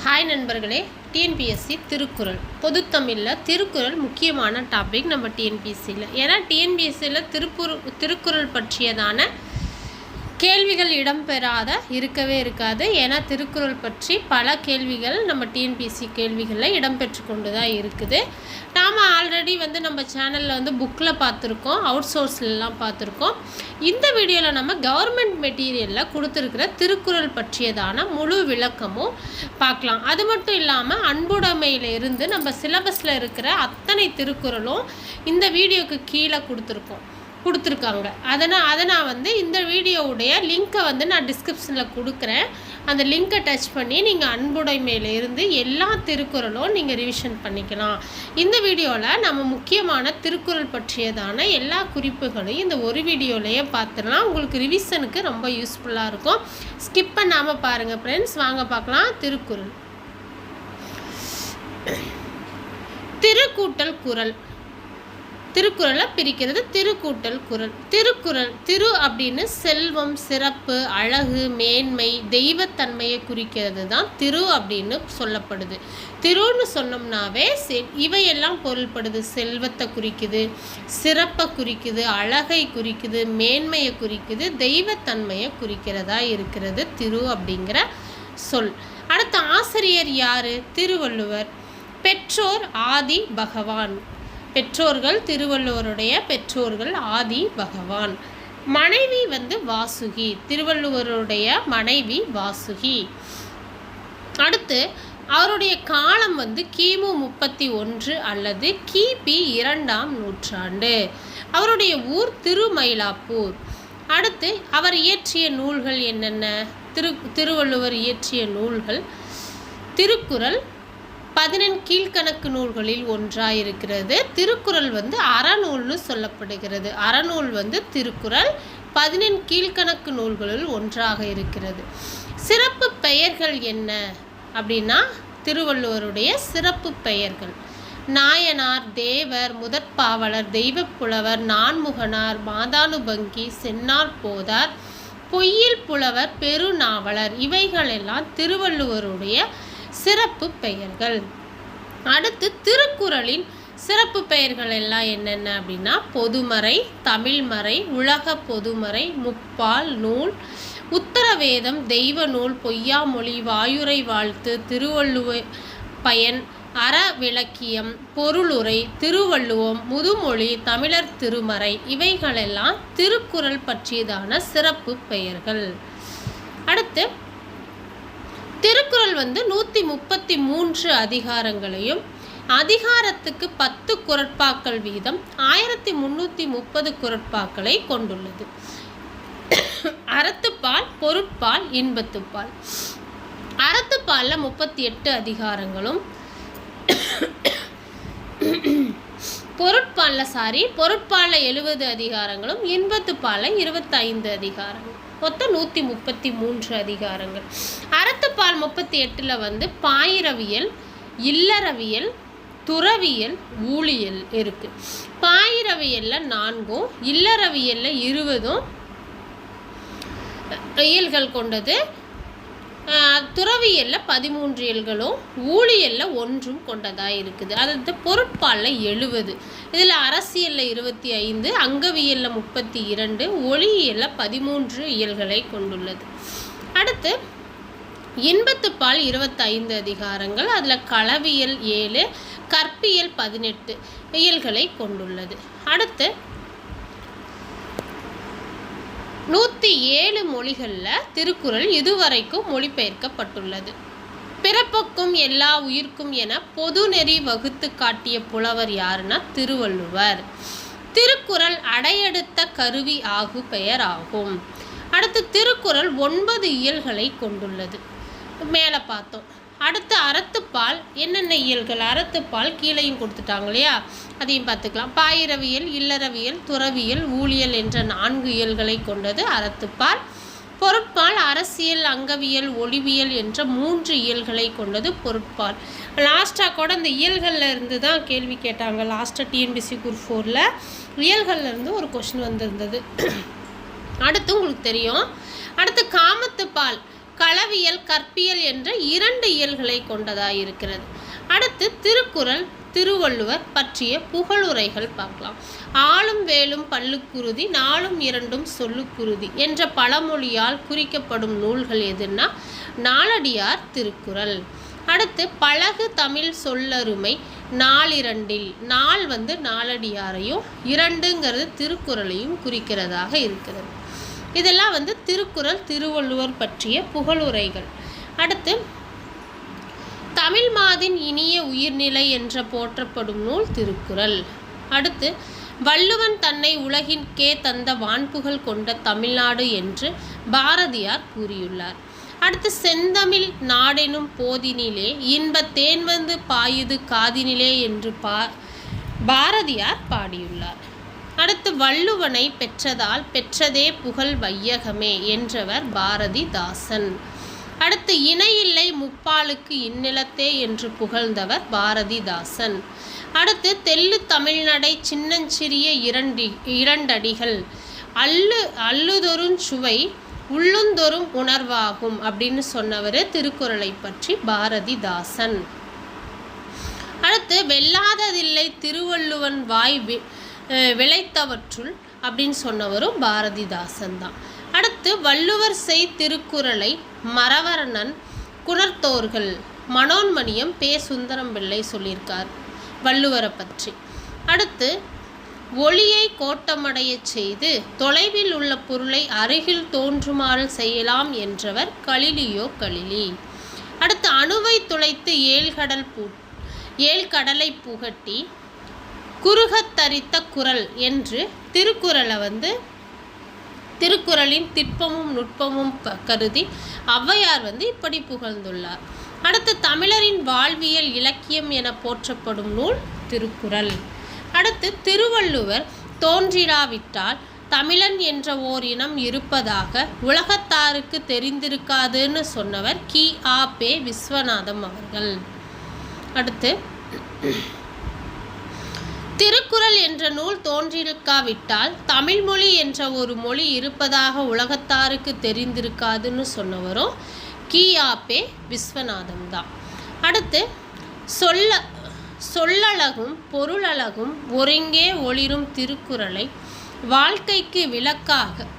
Hi நண்பர்களே, TNPSC Thirukkural பொதுத்தமிழில் Thirukkural முக்கியமான topic நம்ம டிஎன்பிஎஸ்சியில். ஏன்னா டிஎன்பிஎஸ்சியில் திருக்குறள் பற்றியதான கேள்விகள் இடம்பெறாத இருக்கவே இருக்காது. ஏன்னா திருக்குறள் பற்றி பல கேள்விகள் நம்ம டிஎன்பிஎஸ்சி கேள்விகளில் இடம்பெற்று கொண்டு தான் இருக்குது. நாம் ஆல்ரெடி நம்ம சேனலில் புக்கில் பார்த்துருக்கோம், அவுட் சோர்ஸ்லாம் பார்த்துருக்கோம். இந்த வீடியோவில் நம்ம கவர்மெண்ட் மெட்டீரியலில் கொடுத்துருக்கிற திருக்குறள் பற்றியதான முழு விளக்கமும் பார்க்கலாம். அது மட்டும் இல்லாமல் அன்புடைமையிலிருந்து நம்ம சிலபஸில் இருக்கிற அத்தனை திருக்குறளும் இந்த வீடியோக்கு கீழே கொடுத்துருக்காங்க. அதை நான் இந்த வீடியோவுடைய லிங்க்கை நான் டிஸ்கிரிப்ஷனில் கொடுக்குறேன். அந்த லிங்க்கை டச் பண்ணி நீங்கள் அன்புடைமையிலிருந்து எல்லா திருக்குறளும் நீங்கள் ரிவிஷன் பண்ணிக்கலாம். இந்த வீடியோவில் நம்ம முக்கியமான திருக்குறள் பற்றியதான எல்லா குறிப்புகளையும் இந்த ஒரு வீடியோலையே பார்த்துடலாம். உங்களுக்கு ரிவிஷனுக்கு ரொம்ப யூஸ்ஃபுல்லாக இருக்கும். ஸ்கிப் பண்ணாமல் பாருங்கள் ஃப்ரெண்ட்ஸ். வாங்க பார்க்கலாம். திருக்குறள். திருக்கூட்டல் குறள். திருக்குறளை பிரிக்கிறது திருக்கூட்டல் குறள். திருக்குறள் திரு அப்படின்னு செல்வம், சிறப்பு, அழகு, மேன்மை, தெய்வத்தன்மையை குறிக்கிறது தான் திரு அப்படின்னு சொல்லப்படுது. திருன்னு சொன்னோம்னாவே இவையெல்லாம் பொருள்படுது. செல்வத்தை குறிக்குது, சிறப்பை குறிக்குது, அழகை குறிக்குது, மேன்மையை குறிக்குது, தெய்வத்தன்மையை குறிக்கிறதா இருக்கிறது திரு அப்படிங்கிற சொல். அடுத்த ஆசிரியர் யார்? திருவள்ளுவர். பெற்றோர் ஆதி பகவான். பெற்றோர்கள் திருவள்ளுவருடைய பெற்றோர்கள் ஆதி பகவான். மனைவி வாசுகி. திருவள்ளுவருடைய மனைவி வாசுகி. அடுத்து அவருடைய காலம் கிமு 31 அல்லது கிபி 2ஆம் நூற்றாண்டு. அவருடைய ஊர் திருமயிலாப்பூர். அடுத்து அவர் இயற்றிய நூல்கள் என்னென்ன? திருவள்ளுவர் இயற்றிய நூல்கள் திருக்குறள் 14 கீழ்கணக்கு நூல்களில் ஒன்றாயிருக்கிறது. திருக்குறள் அறநூல்னு சொல்லப்படுகிறது. அறநூல் திருக்குறள் 14 கீழ்கணக்கு நூல்களில் ஒன்றாக இருக்கிறது. சிறப்பு பெயர்கள் என்ன அப்படின்னா திருவள்ளுவருடைய சிறப்பு பெயர்கள்: நாயனார், தேவர், முதற்பாவலர், தெய்வப்புலவர், நான்முகனார், மாதானுபங்கி, சென்னார் போதார், பொய்யில் புலவர், பெருநாவலர். இவைகளெல்லாம் திருவள்ளுவருடைய சிறப்பு பெயர்கள். அடுத்து திருக்குறளின் சிறப்பு பெயர்கள் எல்லாம் என்னென்ன அப்படின்னா பொதுமறை, தமிழ்மறை, உலக பொதுமறை, முப்பால் நூல், உத்தரவேதம், தெய்வ நூல், பொய்யாமொழி, வாயுரை வாழ்த்து, திருவள்ளுவ பயன், அறவிலக்கியம், பொருளுரை, திருவள்ளுவம், முதுமொழி, தமிழர் திருமறை. இவைகளெல்லாம் திருக்குறள் பற்றியதான சிறப்பு பெயர்கள். அடுத்து திருக்குறள் 133 அதிகாரங்களையும் அதிகாரத்துக்கு 10 குறட்பாக்கள் வீதம் 1330 குறட்பாக்களை கொண்டுள்ளது. அறத்துப்பால், பொருட்பால், இன்பத்துப்பால். அறத்துப்பாலில் 38 அதிகாரங்களும் பொருட்பாலில் 70 அதிகாரங்களும் இன்பத்துப்பாலில் 25 அதிகாரங்கள். மொத்தம் 133 அதிகாரங்கள். அறத்துப்பால் 38 பாயிரவியல், இல்லறவியல், துறவியல், ஊழியல் இருக்கு. பாயிரவியலில் 4, இல்லறவியலில் 20 இயல்கள் கொண்டது. துறவியலில் 13 இயல்களும் ஊழியலில் 1 கொண்டதாக இருக்குது. அதாவது பொருட்பாலில் 70, இதில் அரசியலில் 25, அங்கவியலில் 32, ஒளியியலில் 13 இயல்களை கொண்டுள்ளது. அடுத்து இன்பத்துப்பால் 25 அதிகாரங்கள், அதில் களவியல் 7, கற்பியல் 18 இயல்களை கொண்டுள்ளது. அடுத்து 107 மொழிகளில் திருக்குறள் இதுவரைக்கும் மொழிபெயர்க்கப்பட்டுள்ளது. பிறப்புக்கும் எல்லா உயிர்க்கும் என பொது நெறி வகுத்து காட்டிய புலவர் யாருன்னா திருவள்ளுவர். திருக்குறள் அடையெடுத்த கருவி ஆகு பெயர் ஆகும். அடுத்து திருக்குறள் 9 இயல்களை கொண்டுள்ளது. மேலே பார்த்தோம். அடுத்து அறத்துப்பால் என்னென்ன இயல்கள்? அறத்துப்பால் கீழையும் கொடுத்துட்டாங்க இல்லையா, அதையும் பார்த்துக்கலாம். பாயிரவியல், இல்லறவியல், துறவியல், ஊழியல் என்ற 4 இயல்களை கொண்டது அறத்துப்பால். பொருட்பால் அரசியல், அங்கவியல், ஒளிவியல் என்ற 3 இயல்களை கொண்டது பொருட்பால். லாஸ்ட்டாக கூட இந்த இயல்களில் இருந்து தான் கேள்வி கேட்டாங்க. லாஸ்ட்டாக டிஎன்பிஎஸ்சி குரூப் 4ல் இயல்களில் இருந்து ஒரு கொஸ்டின் வந்திருந்தது. அடுத்து உங்களுக்கு தெரியும். அடுத்து காமத்துப்பால் களவியல், கற்பியல் என்ற 2 இயல்களை கொண்டதாக இருக்கிறது. அடுத்து திருக்குறள் திருவள்ளுவர் பற்றிய புகழுரைகள் பார்க்கலாம். ஆளும் வேலும் பல்லுக்குருதி, நாளும் இரண்டும் சொல்லுக்குருதி என்ற பழமொழியால் குறிக்கப்படும் நூல்கள் எதுன்னா நாலடியார் திருக்குறள். அடுத்து பழகு தமிழ் சொல்லருமை நாலிரண்டில், நாள் நாலடியாரையும், இரண்டுங்கிறது திருக்குறளையும் குறிக்கிறதாக இருக்கிறது. இதெல்லாம் திருக்குறள் திருவள்ளுவர் பற்றிய புகழுரைகள். அடுத்து தமிழ் மாதின் இனிய உயிர்நிலை என்ற போற்றப்படும் நூல் திருக்குறள். அடுத்து வள்ளுவன் தன்னை உலகிற்கே தந்த வான்புகழ் கொண்ட தமிழ்நாடு என்று பாரதியார் கூறியுள்ளார். அடுத்து செந்தமிழ் நாடெனும் போதினிலே இன்பத் தேன் பாயுது காதினிலே என்று பாரதியார் பாடியுள்ளார். அடுத்து வள்ளுவனை பெற்றதால் பெற்றதே புகழ் வையகமே என்றவர் பாரதிதாசன். அடுத்து இணையில்லை முப்பாலுக்கு இந்நிலத்தே என்று புகழ்ந்தவர் பாரதிதாசன். அடுத்து தெள்ளு தமிழ்நடை சின்னஞ்சிறிய இரண்டடிகள் அல்லுதொரும் சுவை உள்ளுந்தொரும் உணர்வாகும் அப்படின்னு சொன்னவர் திருக்குறளை பற்றி பாரதிதாசன். அடுத்து வெல்லாததில்லை திருவள்ளுவன் வாய் விளைத்தவற்றுள் அப்படின்னு சொன்னவரும் பாரதிதாசன் தான். அடுத்து வள்ளுவர் செய் திருக்குறளை மரவர்ணன் குணர்த்தோர்கள் மனோன்மணியம் பே. சுந்தரம் பிள்ளை சொல்லியிருக்கார் வள்ளுவரை பற்றி. அடுத்து ஒளியை கோட்டமடைய செய்து தொலைவில் உள்ள பொருளை அருகில் தோன்றுமாறு செய்யலாம் என்றவர் கலிலியோ கலிலி. அடுத்து அணுவை துளைத்து ஏழ்கடலை புகட்டி குறுகத்தரித்த குறள் என்று திருக்குறளின் திட்பமும் நுட்பமும் கருதி ஔவையார் இப்படி புகழ்ந்துள்ளார். அடுத்து தமிழரின் வாழ்வியல் இலக்கியம் என போற்றப்படும் நூல் திருக்குறள். அடுத்து திருவள்ளுவர் தோன்றிராவிட்டால் தமிழன் என்ற ஓர் இனம் இருப்பதாக உலகத்தாருக்கு தெரிந்திருக்காதுன்னு சொன்னவர் கி.ஆ.பெ. விஸ்வநாதம் அவர்கள். அடுத்து திருக்குறள் என்ற நூல் தோன்றிருக்காவிட்டால் தமிழ் மொழி என்ற ஒரு மொழி இருப்பதாக உலகத்தாருக்கு தெரிந்திருக்காதுன்னு சொன்னவரும் கி.ஆ.பெ. விஸ்வநாதம் தான். அடுத்து சொல்லழகும் பொருளழகும் ஒருங்கே ஒளிரும் திருக்குறளை வாழ்க்கைக்கு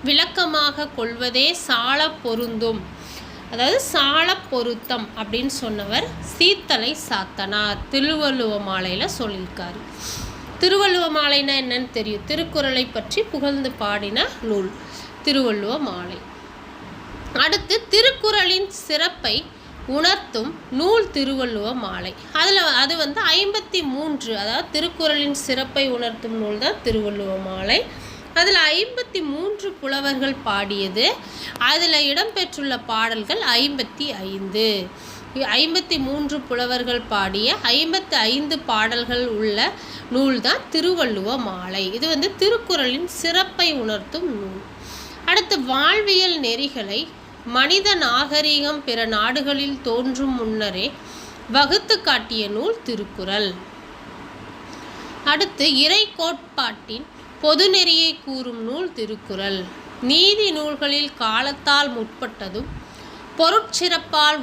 விளக்கமாக கொள்வதே சால பொருந்தும், அதாவது சால பொருத்தம் அப்படின்னு சொன்னவர் சீத்தலை சாத்தனார் திருவள்ளுவ மாலையில் சொல்லியிருக்காரு. திருவள்ளுவ மாலைனா என்னன்னு தெரியும், திருக்குறளை பற்றி புகழ்ந்து பாடின நூல் திருவள்ளுவ மாலை. அடுத்து திருக்குறளின் சிறப்பை உணர்த்தும் நூல் திருவள்ளுவ மாலை. அது 53, அதாவது திருக்குறளின் சிறப்பை உணர்த்தும் நூல் தான் திருவள்ளுவ மாலை. அதில் 53 புலவர்கள் பாடியது. அதில் இடம்பெற்றுள்ள பாடல்கள் 55. 53 புலவர்கள் பாடிய 55 பாடல்கள் உள்ள நூல் தான் திருவள்ளுவ மாலை. இது திருக்குறளின் சிறப்பை உணர்த்தும் நூல். அடுத்து வாழ்வியல் நெறிகளை மனித நாகரிகம் பிற நாடுகளில் தோன்றும் முன்னரே வகுத்து காட்டிய நூல் திருக்குறள். அடுத்து இறை கோட்பாட்டின் பொது நெறியை கூறும் நூல் திருக்குறள். நீதி நூல்களில் காலத்தால் முற்பட்டதும் பொருட்சிறப்பால்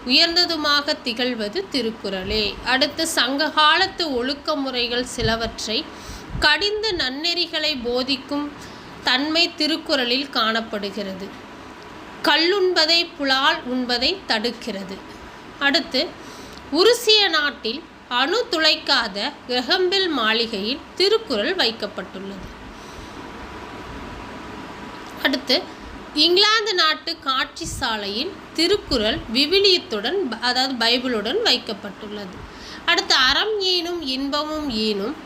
உயர்ந்ததுமாக திகழ்வது திருக்குறளே. அடுத்து சங்க காலத்து ஒழுக்க முறைகள் சிலவற்றை கடிந்து நன்னெறிகளை போதிக்கும் தன்மை திருக்குறளில் காணப்படுகிறது. கல்லுண்பதை புலால் உண்பதை தடுக்கிறது. அடுத்து உருசிய நாட்டில் அணு துளைக்காத கிரகம்பில் மாளிகையில் திருக்குறள் வைக்கப்பட்டுள்ளது. அடுத்து இங்கிலாந்து நாட்டு காட்சி சாலையில் திருக்குறள் விவிலியத்துடன், அதாவது பைபிளுடன் வைக்கப்பட்டுள்ளது. அடுத்து அறம் ஈனும் இன்பமும் ஈனும்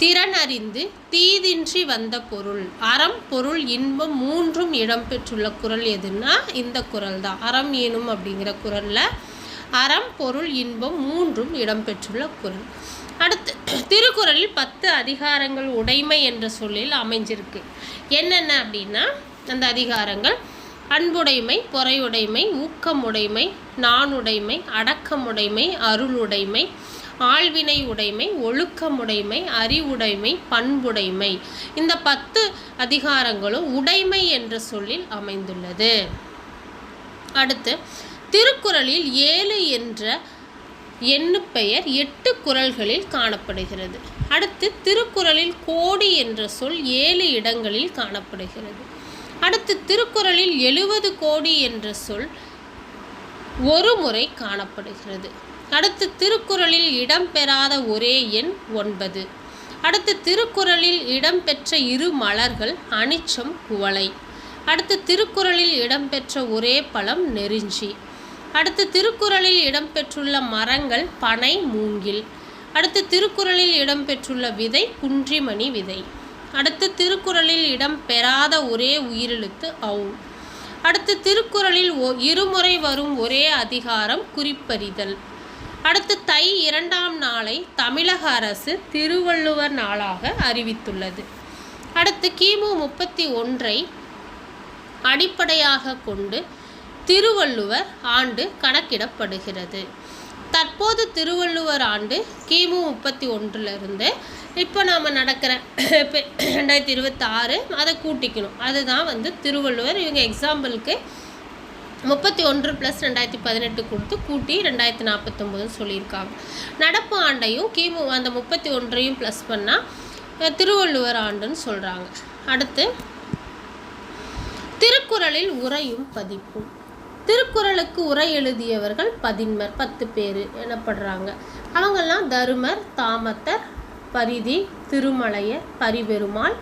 திறனறிந்து தீதின்றி வந்த பொருள். அறம் பொருள் இன்பம் 3ம் இடம்பெற்றுள்ள குறள் எதுன்னா இந்த குறள் தான். அறம் ஈனும் அப்படிங்கிற குறளில் அறம் பொருள் இன்பம் 3ம் இடம்பெற்றுள்ள குறள். அடுத்து திருக்குறளில் 10 அதிகாரங்கள் உடைமை என்ற சொல்லில் அமைஞ்சிருக்கு. என்னென்ன அப்படின்னா அந்த அதிகாரங்கள் அன்புடைமை, பொறையுடைமை, ஊக்கமுடைமை, நாணுடைமை, அடக்கமுடைமை, அருளுடைமை, ஆழ்வினை உடைமை, ஒழுக்கமுடைமை, அறிவுடைமை, பண்புடைமை. இந்த 10 அதிகாரங்களும் உடைமை என்ற சொல்லில் அமைந்துள்ளது. அடுத்து திருக்குறளில் 7 என்ற எண்ணுப்பெயர் 8 குறள்களில் காணப்படுகிறது. அடுத்து திருக்குறளில் கோடி என்ற சொல் 7 இடங்களில் காணப்படுகிறது. அடுத்து திருக்குறளில் 70 கோடி என்ற சொல் ஒரு முறை காணப்படுகிறது. அடுத்து திருக்குறளில் இடம்பெறாத ஒரே எண் 9. அடுத்து திருக்குறளில் இடம்பெற்ற 2 மலர்கள் அனிச்சம் குவளை. அடுத்து திருக்குறளில் இடம்பெற்ற ஒரே பழம் நெருஞ்சி. அடுத்து திருக்குறளில் இடம்பெற்றுள்ள மரங்கள் பனை மூங்கில். அடுத்து திருக்குறளில் இடம்பெற்றுள்ள விதை குன்றிமணி விதை. அடுத்து திருக்குறளில் இடம்பெறாத ஒரே உயிரெழுத்து ஔ. அடுத்து திருக்குறளில் இருமுறை வரும் ஒரே அதிகாரம் குறிப்பறிதல். அடுத்து தை 2ஆம் நாளை தமிழக அரசு திருவள்ளுவர் நாளாக அறிவித்துள்ளது. அடுத்து கிமு 31ஐ அடிப்படையாக கொண்டு திருவள்ளுவர் ஆண்டு கணக்கிடப்படுகிறது. தற்போது திருவள்ளுவர் ஆண்டு கிமு 31 இப்போ நாம் நடக்கிற 2026 அதை கூட்டிக்கணும். அதுதான் திருவள்ளுவர். இவங்க எக்ஸாம்பிளுக்கு 31 + 2018 கொடுத்து கூட்டி 2049 சொல்லியிருக்காங்க. நடப்பு ஆண்டையும் கிமு அந்த 31ஐயும் ப்ளஸ் பண்ணால் திருவள்ளுவர் ஆண்டுன்னு சொல்கிறாங்க. அடுத்து திருக்குறளில் உரையும் பதிப்பும். திருக்குறளுக்கு உரை எழுதியவர்கள் பதின்மர் 10 பேர் எனப்படுறாங்க. அவங்கெல்லாம் தருமர், தாமத்தர், பரிதி, திருமலையர், பரிபெருமாள்,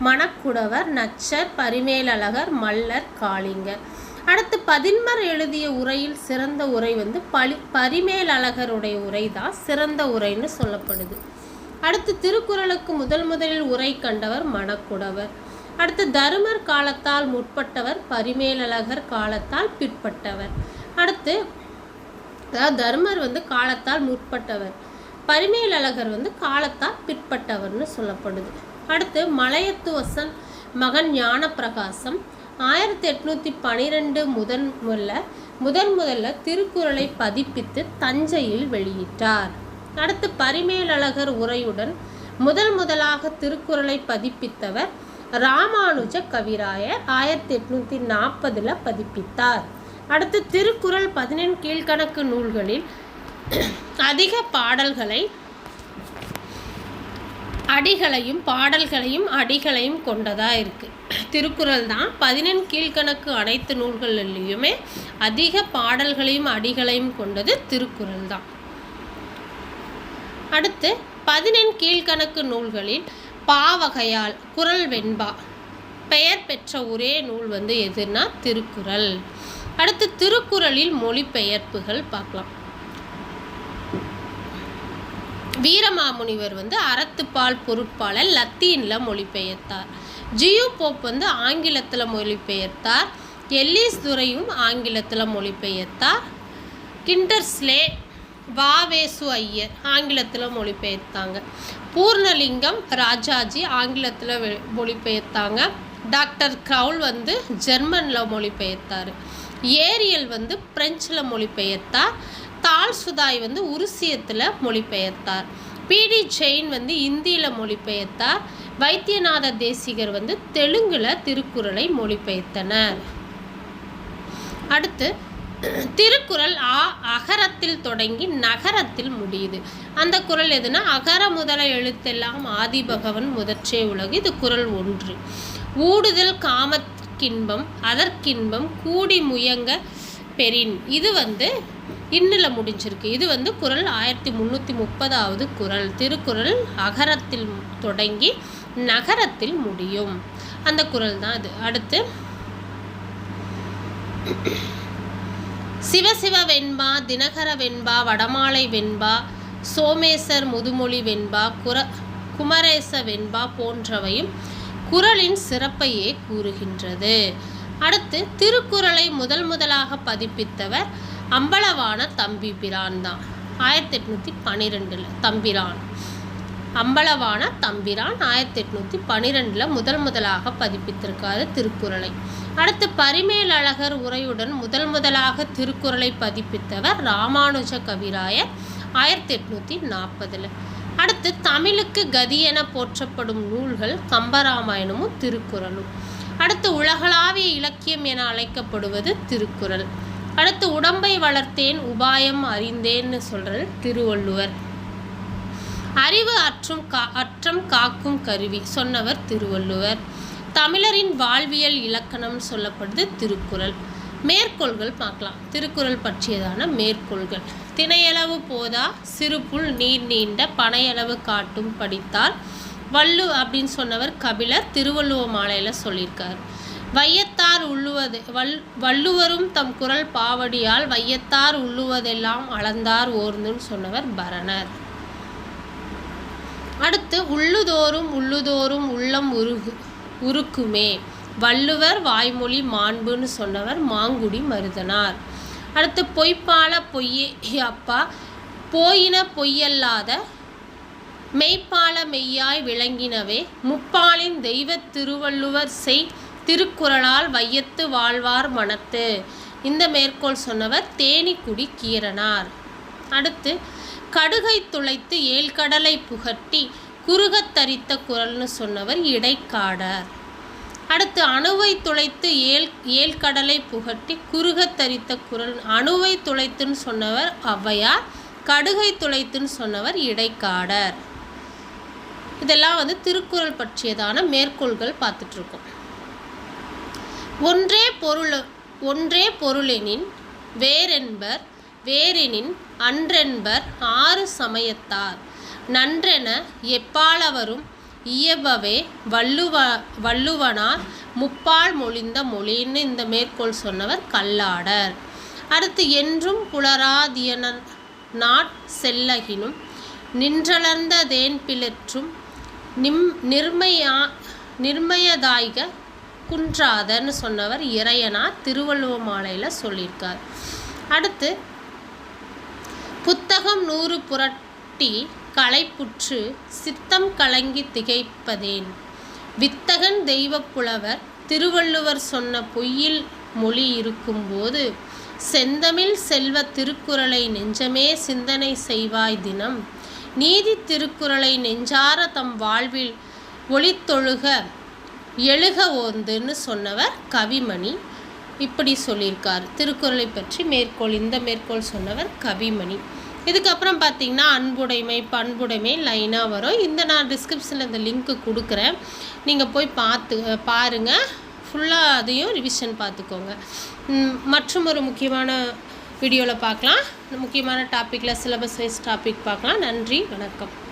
மணக்குடவர், நச்சர், பரிமேலழகர், மல்லர், காளிங்கர். அடுத்து பதின்மர் எழுதிய உரையில் சிறந்த உரை பரிமேலழகருடைய உரை தான் சிறந்த உரைன்னு சொல்லப்படுது. அடுத்து திருக்குறளுக்கு முதலில் உரை கண்டவர் மணக்குடவர். அடுத்து தருமர் காலத்தால் முற்பட்டவர், பரிமேலழகர் காலத்தால் பிற்பட்டவர். அடுத்து தருமர் காலத்தால் முற்பட்டவர், பரிமேலழகர் காலத்தால் பிற்பட்டவர்னு சொல்லப்படுது. அடுத்து மலையத்துவசன் மகன் ஞானப்பிரகாசம் 1812 முதன்முதல்ல திருக்குறளை பதிப்பித்து தஞ்சையில் வெளியிட்டார். அடுத்து பரிமேலழகர் உரையுடன் முதலாக திருக்குறளை பதிப்பித்தவர் ராமானுஜ கவிராயர் 1840 பதிப்பித்தார். அடுத்து திருக்குறள் 14 கீழ்கணக்கு நூல்களில் அதிக பாடல்களை அடிகளையும் கொண்டதாக இருக்குது. திருக்குறள் தான் 14 கீழ்கணக்கு அனைத்து நூல்களிலுமே அதிக பாடல்களையும் அடிகளையும் கொண்டது திருக்குறள் தான். அடுத்து 14 கீழ்கணக்கு நூல்களில் பாவகையால் குறள் வெண்பா பெயர் பெற்ற ஒரே நூல் எதுனா திருக்குறள். அடுத்து திருக்குறளில் மொழிபெயர்ப்புகள் பார்க்கலாம். வீரமாமுனிவர் அறத்துப்பால் பொருட்பாலை லத்தீனில் மொழிபெயர்த்தார். ஜியு போப் ஆங்கிலத்தில் மொழிபெயர்த்தார். எல்லிஸ் துரையும் ஆங்கிலத்தில் மொழிபெயர்த்தார். கிண்டர்ஸ்லே, வாவேசு ஐயர் ஆங்கிலத்தில் மொழிபெயர்த்தாங்க. பூர்ணலிங்கம் ராஜாஜி ஆங்கிலத்தில் மொழிபெயர்த்தாங்க. டாக்டர் க்ரவுல் ஜெர்மனில் மொழிபெயர்த்தார். ஏரியல் பிரெஞ்சில் மொழிபெயர்த்தார். தால்சுதாய் உருசியத்தில் மொழிபெயர்த்தார். பிடி ஜெயின் இந்தியில் மொழிபெயர்த்தார். வைத்தியநாத தேசிகர் தெலுங்கில் திருக்குறளை மொழிபெயர்த்தனர். அடுத்து திருக்குறள் அகரத்தில் தொடங்கி நகரத்தில் முடியுது. அந்த குறள் எதுனா அகர முதல எழுத்தெல்லாம் ஆதிபகவன் முதற்றே உலகு. இது குறள் 1. ஊடுதல் காமக்கின்பம் அதற்கின்பம் கூடி முயங்க பெறின். இது இன்னில் முடிஞ்சிருக்கு. இது குறள் 1330வது குறள். திருக்குறள் அகரத்தில் தொடங்கி நகரத்தில் முடியும். அந்த குறள் தான் இது. அடுத்து சிவசிவ வெண்பா, தினகர வெண்பா, வடமாலை வெண்பா, சோமேசர் முதுமொழி வெண்பா, குமரேச வெண்பா போன்றவையும் குறளின் சிறப்பையே கூறுகின்றது. அடுத்து திருக்குறளை முதலாக பதிப்பித்தவர் அம்பலவான தம்பிபிரான் தான். 1812 தம்பிரான் அம்பலவான தம்பிரான் 1812 முதலாக பதிப்பித்திருக்காரு திருக்குறளை. அடுத்து பரிமேலழகர் உரையுடன் முதலாக திருக்குறளை பதிப்பித்தவர் ராமானுஜ கவிராயர் 1840. அடுத்து தமிழுக்கு கதி என போற்றப்படும் நூல்கள் கம்பராமாயணமும் திருக்குறளும். அடுத்து உலகளாவிய இலக்கியம் என அழைக்கப்படுவது திருக்குறள். அடுத்து உடம்பை வளர்த்தேன் உபாயம் அறிந்தேன்னு சொல்கிறது திருவள்ளுவர். அறிவு அற்றம் காக்கும் கருவி சொன்னவர் திருவள்ளுவர். தமிழரின் வாழ்வியல் இலக்கணம் சொல்லப்படுது திருக்குறள். மேற்கோள்கள் பார்க்கலாம். திருக்குறள் பற்றியதான மேற்கோள்கள். திணையளவு போதா சிறுபுல் நீர் நீண்ட பனையளவு காட்டும் படித்தால் வள்ளு அப்படின்னு சொன்னவர் கபிலர் திருவள்ளுவ மாலையில் சொல்லியிருக்கார். வையத்தார் உள்ளுவது வள்ளுவரும் தம் குரல் பாவடியால் வையத்தார் உள்ளுவதெல்லாம் அளந்தார் ஓர்ந்துன்னு சொன்னவர் பரணர். அடுத்து உள்ளுதோறும் உள்ளம் உருக்குமே வள்ளுவர் வாய்மொழி மாண்புன்னு சொன்னவர் மாங்குடி மருதனார். அடுத்து பொய்ப்பால பொய்யே அப்பா போயின பொய்யல்லாத மெய்ப்பால மெய்யாய் விளங்கினவே முப்பாலின் தெய்வ திருவள்ளுவர் செய் திருக்குறளால் வையத்து வாழ்வார் மனத்து. இந்த மேற்கோள் சொன்னவர் தேனிக்குடி கீரனார். அடுத்து கடுகை துளைத்து ஏழ்கடலை புகட்டி குறுகத் தரித்த குரல்னு சொன்னவர் இடைக்காடர். அடுத்து அணுவை துளைத்து ஏழ்கடலை புகட்டி குறுகத் தரித்த குரல் அணுவை துளைத்துன்னு சொன்னவர் ஔவையார். கடுகை துளைத்துன்னு சொன்னவர் இடைக்காடர். இதெல்லாம் திருக்குறள் பற்றியதான மேற்கோள்கள் பார்த்துட்ருக்கோம். ஒன்றே பொருளெனின் வேறெனின் அன்றென்பர் ஆறு சமயத்தார் நன்றென எப்பாலவரும் இயம்பவே வள்ளுவனார் முப்பால் மொழிந்த மொழின்னு இந்த மேற்கோள் சொன்னவர் கல்லாடர். அடுத்து என்றும் புலராதியன செல்லகினும் நின்றளர்ந்த தேன் பிளற்றும் நிர்மயதாய்க குன்றாதன்னு சொன்னவர் இறையனார் திருவள்ளுவ மாலையில் சொல்லியிருக்கார். அடுத்து புத்தகம் 100 புரட்டி களைப்புற்று சித்தம் கலங்கி திகைப்பதேன் வித்தகன் தெய்வப்புலவர் திருவள்ளுவர் சொன்ன பொய்யில் மொழி இருக்கும்போது செந்தமிழ் செல்வ திருக்குறளை நெஞ்சமே சிந்தனை செய்வாய் தினம் நீதி திருக்குறளை நெஞ்சார தம் வாழ்வில் ஒளித்தொழுக எழுக ஓர்ந்துன்னு சொன்னவர் கவிமணி. இப்படி சொல்லியிருக்கார் திருக்குறளை பற்றி மேற்கோள். இந்த மேற்கோள் சொன்னவர் கவிமணி. இதுக்கப்புறம் பார்த்திங்கன்னா அன்புடைமை பண்புடைமை லைனாக வரும். நான் டிஸ்கிரிப்ஷனில் இந்த லிங்க்கு கொடுக்குறேன். நீங்கள் போய் பாருங்கள். ஃபுல்லாக அதையும் ரிவிஷன் பார்த்துக்கோங்க. மற்றும் ஒரு முக்கியமான வீடியோவில் பார்க்கலாம். முக்கியமான டாப்பிக்கில் சிலபஸ் வைஸ் டாபிக் பார்க்கலாம். நன்றி, வணக்கம்.